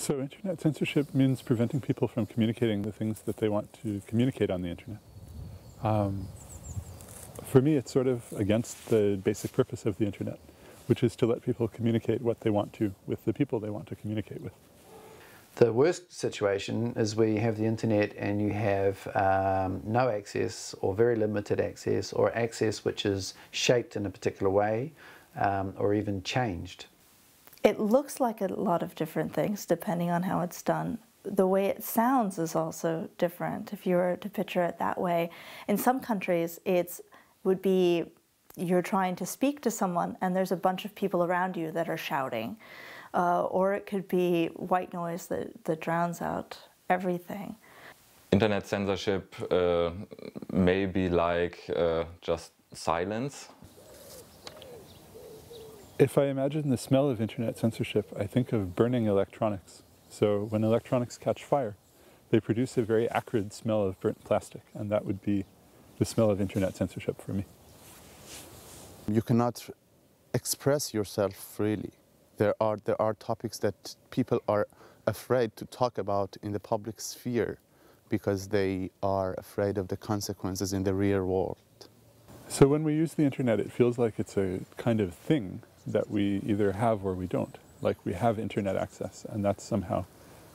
So internet censorship means preventing people from communicating the things that they want to communicate on the internet. For me, it's sort of against the basic purpose of the internet, which is to let people communicate what they want to with the people they want to communicate with. The worst situation is where you have the internet and you have no access or very limited access, or access which is shaped in a particular way or even changed. It looks like a lot of different things depending on how it's done. The way it sounds is also different if you were to picture it that way. In some countries it would be you're trying to speak to someone and there's a bunch of people around you that are shouting. Or it could be white noise that drowns out everything. Internet censorship may be like just silence. If I imagine the smell of internet censorship, I think of burning electronics. So when electronics catch fire, they produce a very acrid smell of burnt plastic, and that would be the smell of internet censorship for me. You cannot express yourself freely. There are topics that people are afraid to talk about in the public sphere because they are afraid of the consequences in the real world. So when we use the internet, it feels like it's a kind of thing that we either have or we don't. Like we have internet access, and that's somehow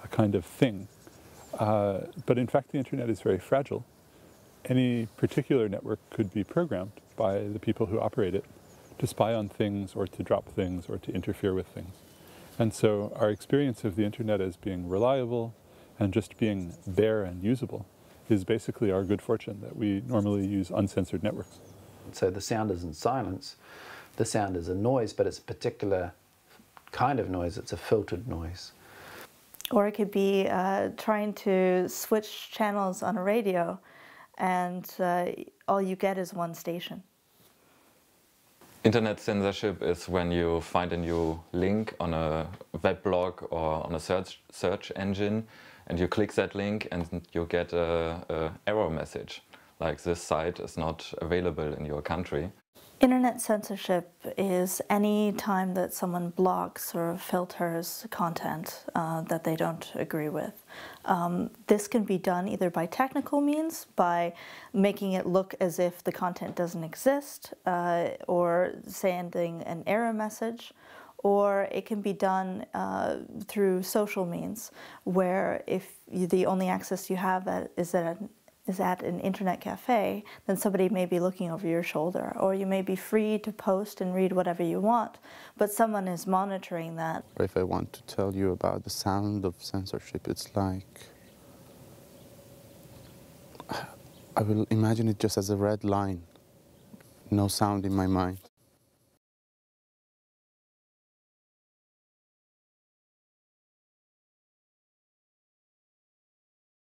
a kind of thing. But in fact, the internet is very fragile. Any particular network could be programmed by the people who operate it to spy on things or to drop things or to interfere with things. And so our experience of the internet as being reliable and just being there and usable is basically our good fortune, that we normally use uncensored networks. So the sound isn't silence, the sound is a noise, but it's a particular kind of noise, it's a filtered noise. Or it could be trying to switch channels on a radio and all you get is one station. Internet censorship is when you find a new link on a web blog or on a search engine, and you click that link and you get an error message, like this site is not available in your country. Internet censorship is any time that someone blocks or filters content that they don't agree with. This can be done either by technical means, by making it look as if the content doesn't exist, or sending an error message, or it can be done through social means, where if the only access you have is at an internet cafe, then somebody may be looking over your shoulder, or you may be free to post and read whatever you want, but someone is monitoring that. If I want to tell you about the sound of censorship, it's like, I will imagine it just as a red line, no sound in my mind.